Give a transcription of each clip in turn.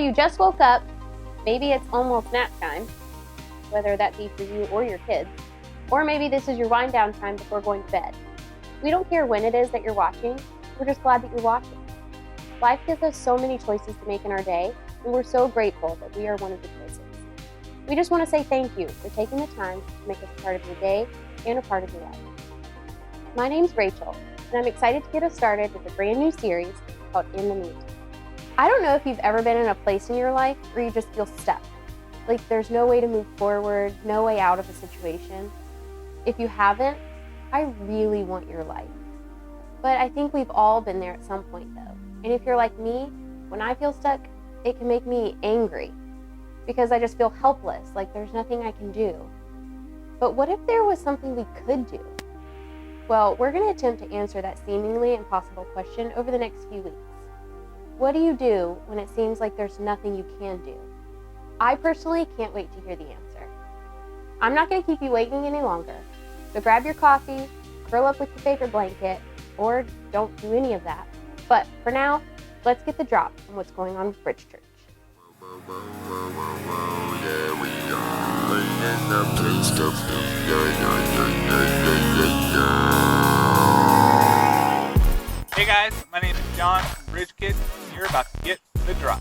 you just woke up, maybe it's almost nap time, whether that be for you or your kids, or maybe this is your wind down time before going to bed. We don't care when it is that you're watching, we're just glad that you're watching. Life gives us so many choices to make in our day, and we're so grateful that we are one of the choices. We just want to say thank you for taking the time to make us a part of your day and a part of your life. My name's Rachel, and I'm excited to get us started with a brand new series called In the Meantime. I don't know if you've ever been in a place in your life where you just feel stuck. Like there's no way to move forward, no way out of a situation. If you haven't, I really want your life. But I think we've all been there at some point though. And if you're like me, when I feel stuck, it can make me angry because I just feel helpless, like there's nothing I can do. But what if there was something we could do? Well, we're going to attempt to answer that seemingly impossible question over the next few weeks. What do you do when it seems like there's nothing you can do? I personally can't wait to hear the answer. I'm not going to keep you waiting any longer. So grab your coffee, curl up with your favorite blanket, or don't do any of that. But for now, let's get the drop on what's going on with Bridge Church. Hey guys, my name is John from Bridge Kids, and you're about to get the drop.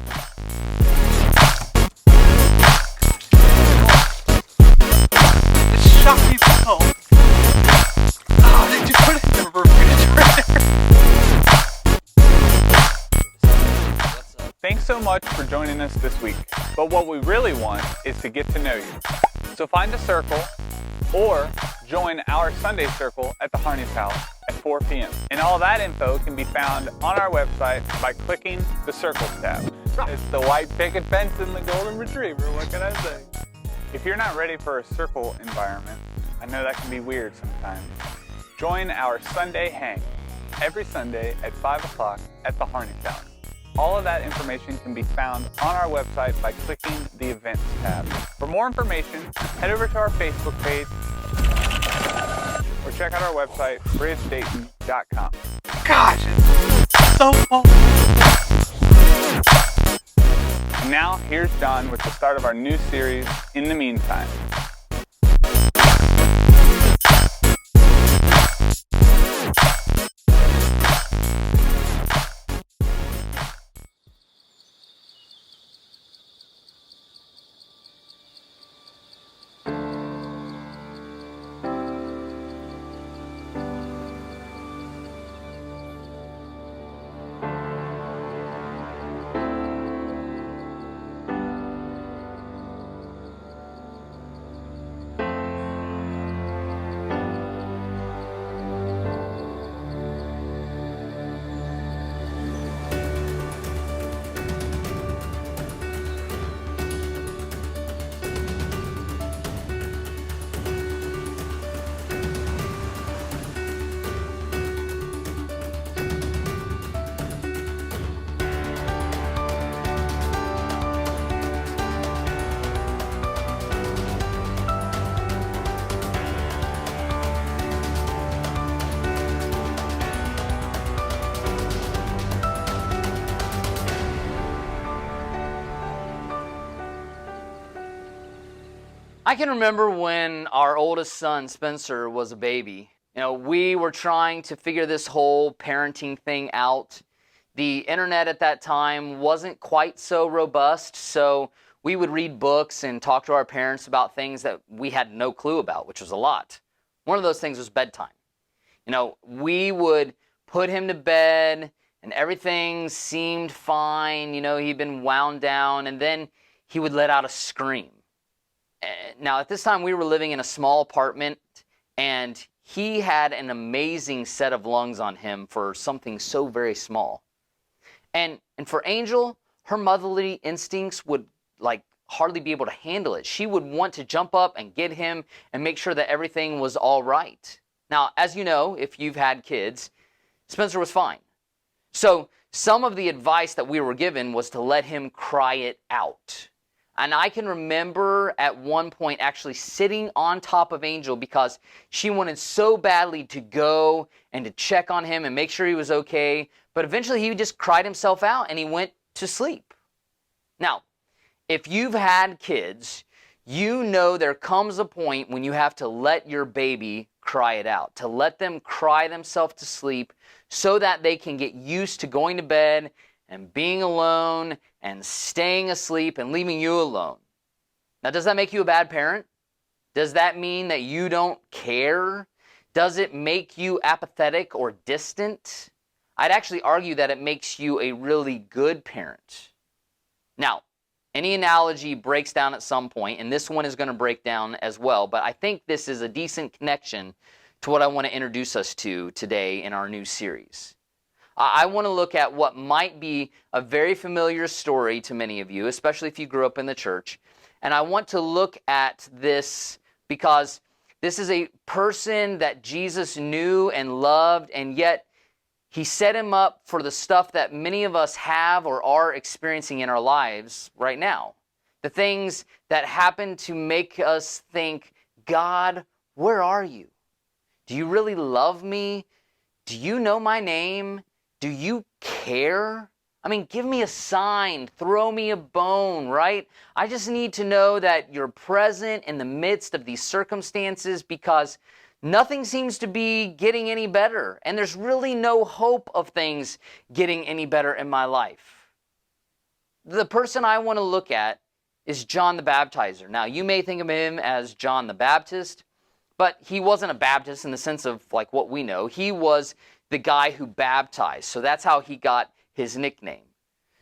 It's shocking result. Oh, did you put it in the refrigerator? Thanks so much for joining us this week. But what we really want is to get to know you. So find a circle or join our Sunday circle at the Harney's house at 4 p.m. And all that info can be found on our website by clicking the Circles tab. It's the white picket fence and the golden retriever, what can I say? If you're not ready for a circle environment, I know that can be weird sometimes, join our Sunday hang every Sunday at 5 o'clock at the Harney's house. All of that information can be found on our website by clicking the Events tab. For more information, head over to our Facebook page or check out our website, bridgedayton.com. Gosh, it's so fun! And now, here's John with the start of our new series, In the Meantime. I can remember when our oldest son, Spencer, was a baby. You know, we were trying to figure this whole parenting thing out. The internet at that time wasn't quite so robust, so we would read books and talk to our parents about things that we had no clue about, which was a lot. One of those things was bedtime. You know, we would put him to bed and everything seemed fine. You know, he'd been wound down, and then he would let out a scream. Now, at this time, we were living in a small apartment, and he had an amazing set of lungs on him for something so very small. And for Angel, her motherly instincts would, hardly be able to handle it. She would want to jump up and get him and make sure that everything was all right. Now, as you know, if you've had kids, Spencer was fine. So some of the advice that we were given was to let him cry it out. And I can remember at one point actually sitting on top of Angel because she wanted so badly to go and to check on him and make sure he was okay. But eventually he just cried himself out and he went to sleep. Now, if you've had kids, you know there comes a point when you have to let your baby cry it out, to let them cry themselves to sleep so that they can get used to going to bed and being alone and staying asleep and leaving you alone. Now, does that make you a bad parent? Does that mean that you don't care? Does it make you apathetic or distant? I'd actually argue that it makes you a really good parent. Now, any analogy breaks down at some point, and this one is going to break down as well, but I think this is a decent connection to what I want to introduce us to today in our new series. I want to look at what might be a very familiar story to many of you, especially if you grew up in the church, and I want to look at this because this is a person that Jesus knew and loved, and yet he set him up for the stuff that many of us have or are experiencing in our lives right now. The things that happen to make us think, God, where are you? Do you really love me? Do you know my name? Do you care? I mean, give me a sign, throw me a bone, right? I just need to know that you're present in the midst of these circumstances because nothing seems to be getting any better, and there's really no hope of things getting any better in my life. The person I want to look at is John the Baptizer. Now, you may think of him as John the Baptist, but he wasn't a Baptist in the sense of like what we know. He was the guy who baptized, so that's how he got his nickname.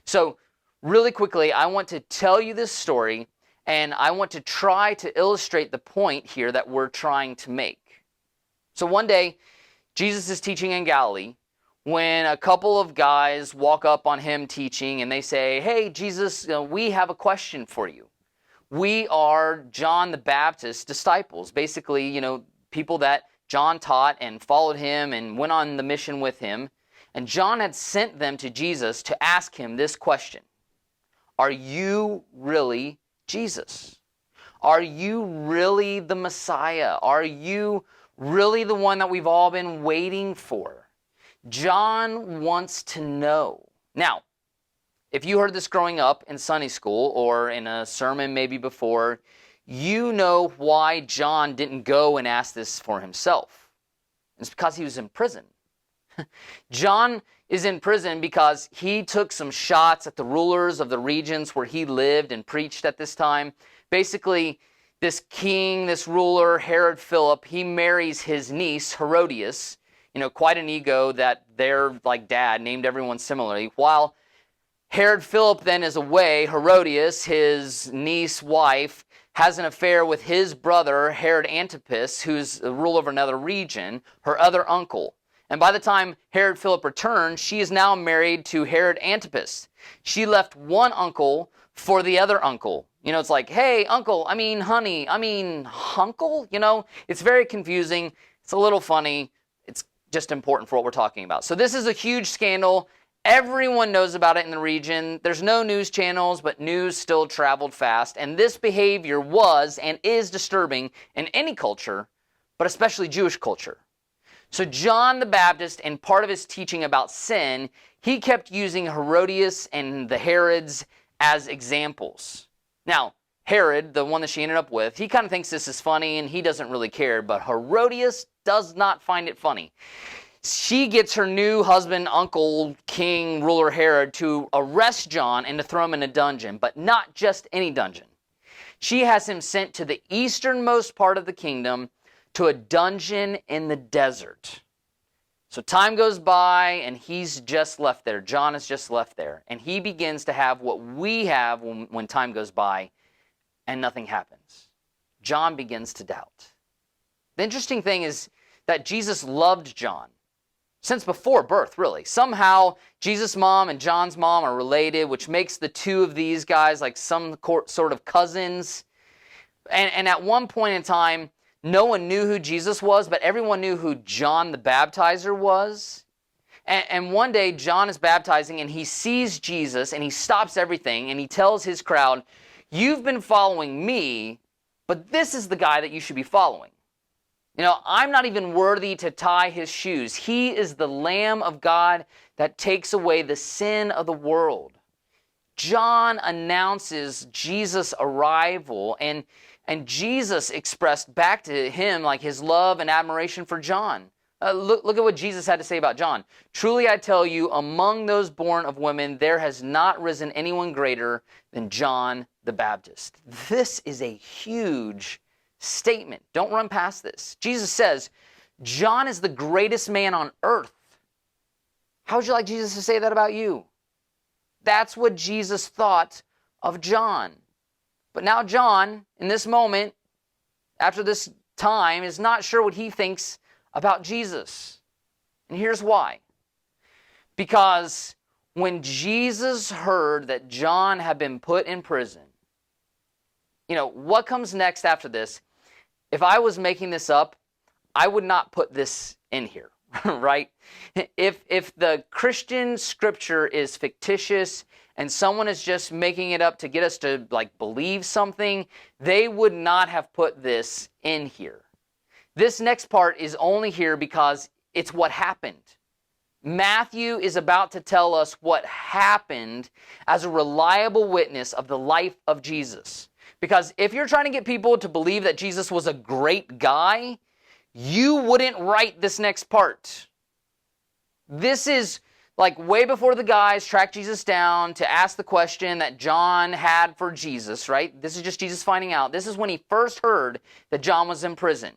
So, really quickly, I want to tell you this story, and I want to try to illustrate the point here that we're trying to make. So one day, Jesus is teaching in Galilee when a couple of guys walk up on him teaching and they say, hey, Jesus, we have a question for you. We are John the Baptist's disciples, basically, people that John taught and followed him and went on the mission with him. And John had sent them to Jesus to ask him this question. Are you really Jesus? Are you really the Messiah? Are you really the one that we've all been waiting for? John wants to know. Now, if you heard this growing up in Sunday school or in a sermon maybe before, you know why John didn't go and ask this for himself. It's because he was in prison. John is in prison because he took some shots at the rulers of the regions where he lived and preached at this time. Basically, this king, this ruler, Herod Philip, he marries his niece, Herodias, quite an ego that their dad named everyone similarly. While Herod Philip then is away, Herodias, his niece's wife, has an affair with his brother, Herod Antipas, who's the ruler of another region, her other uncle. And by the time Herod Philip returned, she is now married to Herod Antipas. She left one uncle for the other uncle. It's like, hey, uncle, honey, hunkle? It's very confusing. It's a little funny. It's just important for what we're talking about. So this is a huge scandal. Everyone knows about it in the region. There's no news channels, but news still traveled fast. And this behavior was and is disturbing in any culture, but especially Jewish culture. So John the Baptist, in part of his teaching about sin, he kept using Herodias and the Herods as examples. Now, Herod, the one that she ended up with, he kind of thinks this is funny and he doesn't really care, but Herodias does not find it funny. She gets her new husband, uncle, king, ruler Herod to arrest John and to throw him in a dungeon, but not just any dungeon. She has him sent to the easternmost part of the kingdom to a dungeon in the desert. So time goes by and he's just left there. John is just left there. And he begins to have what we have when time goes by and nothing happens. John begins to doubt. The interesting thing is that Jesus loved John since before birth, really. Somehow Jesus' mom and John's mom are related, which makes the two of these guys like some sort of cousins. And at one point in time, no one knew who Jesus was, but everyone knew who John the Baptizer was. And one day, John is baptizing, and he sees Jesus, and he stops everything, and he tells his crowd, you've been following me, but this is the guy that you should be following. I'm not even worthy to tie his shoes. He is the Lamb of God that takes away the sin of the world. John announces Jesus' arrival, and Jesus expressed back to him like his love and admiration for John. Look at what Jesus had to say about John. Truly I tell you, among those born of women, there has not risen anyone greater than John the Baptist. This is a huge statement. Don't run past this. Jesus says, John is the greatest man on earth. How would you like Jesus to say that about you? That's what Jesus thought of John. But now John, in this moment, after this time, is not sure what he thinks about Jesus. And here's why. Because when Jesus heard that John had been put in prison, what comes next after this? If I was making this up, I would not put this in here, right? If the Christian scripture is fictitious and someone is just making it up to get us to believe something, they would not have put this in here. This next part is only here because it's what happened. Matthew is about to tell us what happened as a reliable witness of the life of Jesus. Because if you're trying to get people to believe that Jesus was a great guy, you wouldn't write this next part. This is way before the guys tracked Jesus down to ask the question that John had for Jesus, right? This is just Jesus finding out. This is when he first heard that John was in prison.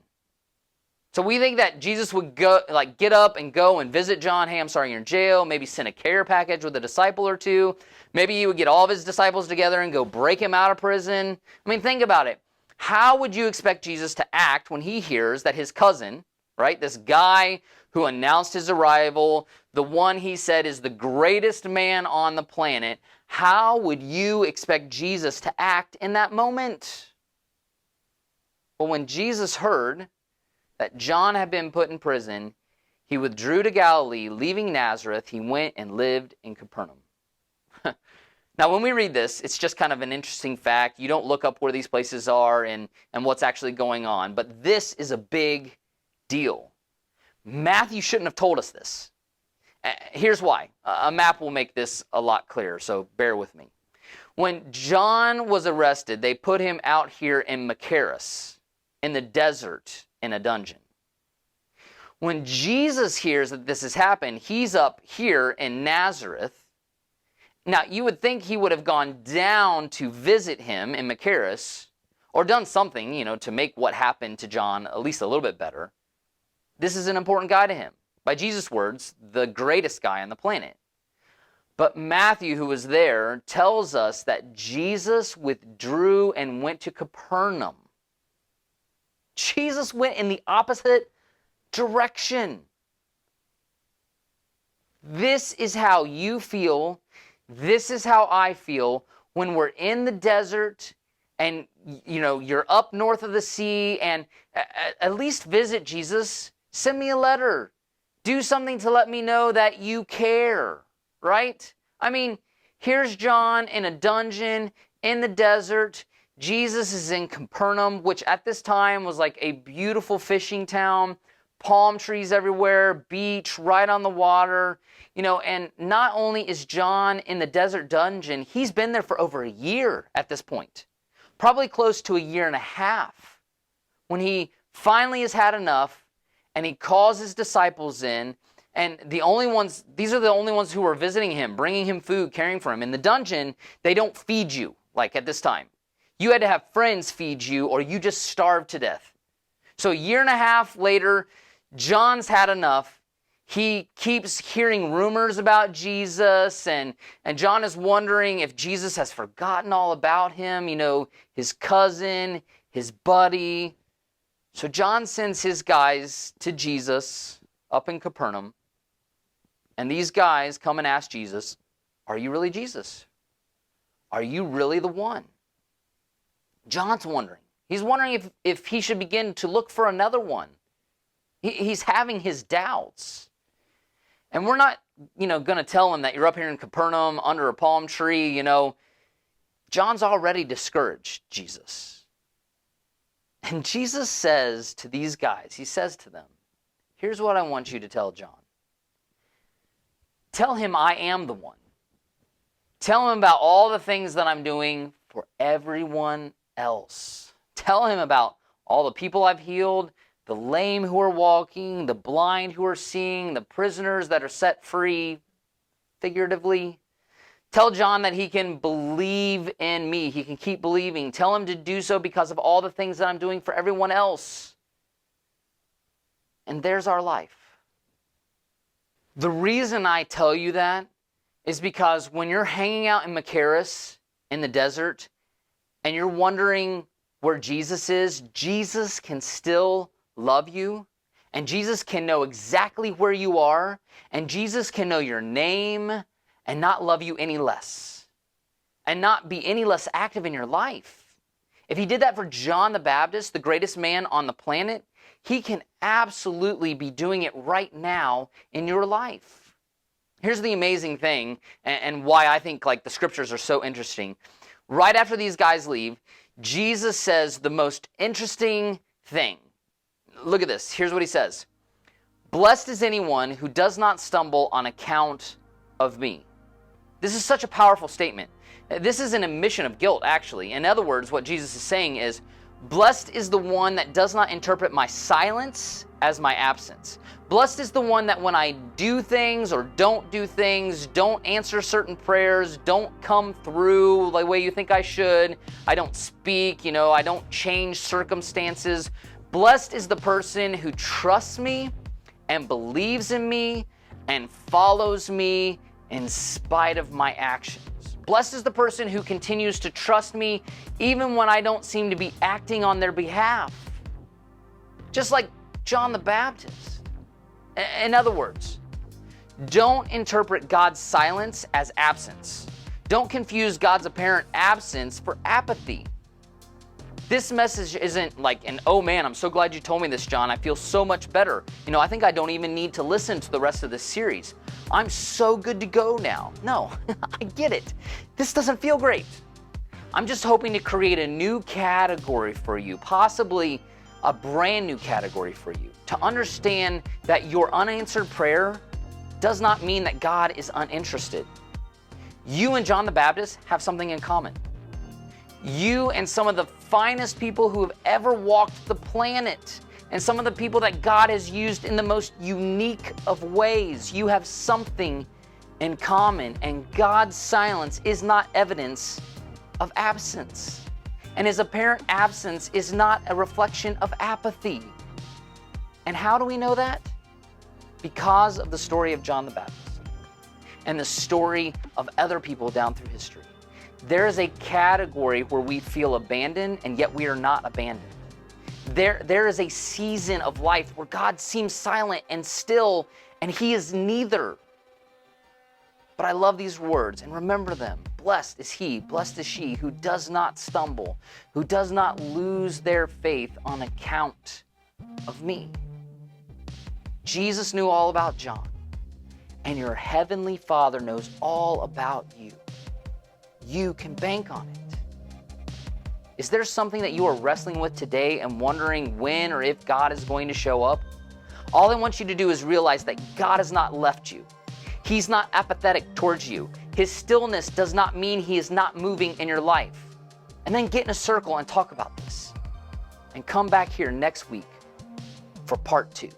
So we think that Jesus would go, get up and go and visit John. Hey, I'm sorry you're in jail. Maybe send a care package with a disciple or two. Maybe he would get all of his disciples together and go break him out of prison. I mean, think about it. How would you expect Jesus to act when he hears that his cousin, right, this guy who announced his arrival, the one he said is the greatest man on the planet, how would you expect Jesus to act in that moment? Well, when Jesus heard that John had been put in prison, he withdrew to Galilee, leaving Nazareth. He went and lived in Capernaum. Now, when we read this, it's just kind of an interesting fact. You don't look up where these places are and what's actually going on, but this is a big deal. Matthew shouldn't have told us this. Here's why. A map will make this a lot clearer, so bear with me. When John was arrested, they put him out here in Machaerus, in the desert, in a dungeon. When Jesus hears that this has happened, he's up here in Nazareth. Now, you would think he would have gone down to visit him in Machaerus, or done something, to make what happened to John at least a little bit better. This is an important guy to him. By Jesus' words, the greatest guy on the planet. But Matthew, who was there, tells us that Jesus withdrew and went to Capernaum. Jesus went in the opposite direction. This is how you feel. This is how I feel when we're in the desert and, you're up north of the sea, and at least visit Jesus. Send me a letter. Do something to let me know that you care, right? I mean, here's John in a dungeon in the desert. Jesus is in Capernaum, which at this time was like a beautiful fishing town, palm trees everywhere, beach right on the water, and not only is John in the desert dungeon, he's been there for over a year at this point, probably close to a year and a half, when he finally has had enough and he calls his disciples in, and these are the only ones who are visiting him, bringing him food, caring for him. In the dungeon, they don't feed you like at this time. You had to have friends feed you, or you just starved to death. So a year and a half later, John's had enough. He keeps hearing rumors about Jesus, and John is wondering if Jesus has forgotten all about him, his cousin, his buddy. So John sends his guys to Jesus up in Capernaum, and these guys come and ask Jesus, are you really Jesus? Are you really the one? John's wondering. He's wondering if he should begin to look for another one. He's having his doubts. And we're not, going to tell him that you're up here in Capernaum under a palm tree, John's already discouraged Jesus. And Jesus says to these guys, he says to them, here's what I want you to tell John. Tell him I am the one. Tell him about all the things that I'm doing for everyone else. Tell him about all the people I've healed, the lame who are walking, the blind who are seeing, the prisoners that are set free, figuratively. Tell John that he can believe in me. He can keep believing. Tell him to do so because of all the things that I'm doing for everyone else. And there's our life. The reason I tell you that is because when you're hanging out in Machaerus in the desert and you're wondering where Jesus is, Jesus can still love you, and Jesus can know exactly where you are, and Jesus can know your name and not love you any less, and not be any less active in your life. If he did that for John the Baptist, the greatest man on the planet, he can absolutely be doing it right now in your life. Here's the amazing thing, and why I think the scriptures are so interesting. Right after these guys leave, Jesus says the most interesting thing. Look at this. Here's what he says. Blessed is anyone who does not stumble on account of me. This is such a powerful statement. This is an admission of guilt, actually. In other words, what Jesus is saying is, blessed is the one that does not interpret my silence as my absence. Blessed is the one that when I do things or don't do things, don't answer certain prayers, don't come through the way you think I should, I don't speak, I don't change circumstances. Blessed is the person who trusts me and believes in me and follows me in spite of my actions. Blessed is the person who continues to trust me even when I don't seem to be acting on their behalf. Just like John the Baptist. In other words, don't interpret God's silence as absence. Don't confuse God's apparent absence for apathy. This message isn't like an, oh man, I'm so glad you told me this, John. I feel so much better. I think I don't even need to listen to the rest of this series. I'm so good to go now. No, I get it. This doesn't feel great. I'm just hoping to create a new category for you, possibly a brand new category for you, to understand that your unanswered prayer does not mean that God is uninterested. You and John the Baptist have something in common. You and some of the finest people who have ever walked the planet, and some of the people that God has used in the most unique of ways, you have something in common, and God's silence is not evidence of absence. And his apparent absence is not a reflection of apathy. And how do we know that? Because of the story of John the Baptist and the story of other people down through history. There is a category where we feel abandoned, and yet we are not abandoned. There is a season of life where God seems silent and still, and he is neither. But I love these words, and remember them. Blessed is he, blessed is she who does not stumble, who does not lose their faith on account of me. Jesus knew all about John, and your heavenly Father knows all about you. You can bank on it. Is there something that you are wrestling with today and wondering when or if God is going to show up? All I want you to do is realize that God has not left you. He's not apathetic towards you. His stillness does not mean he is not moving in your life. And then get in a circle and talk about this. And come back here next week for part 2.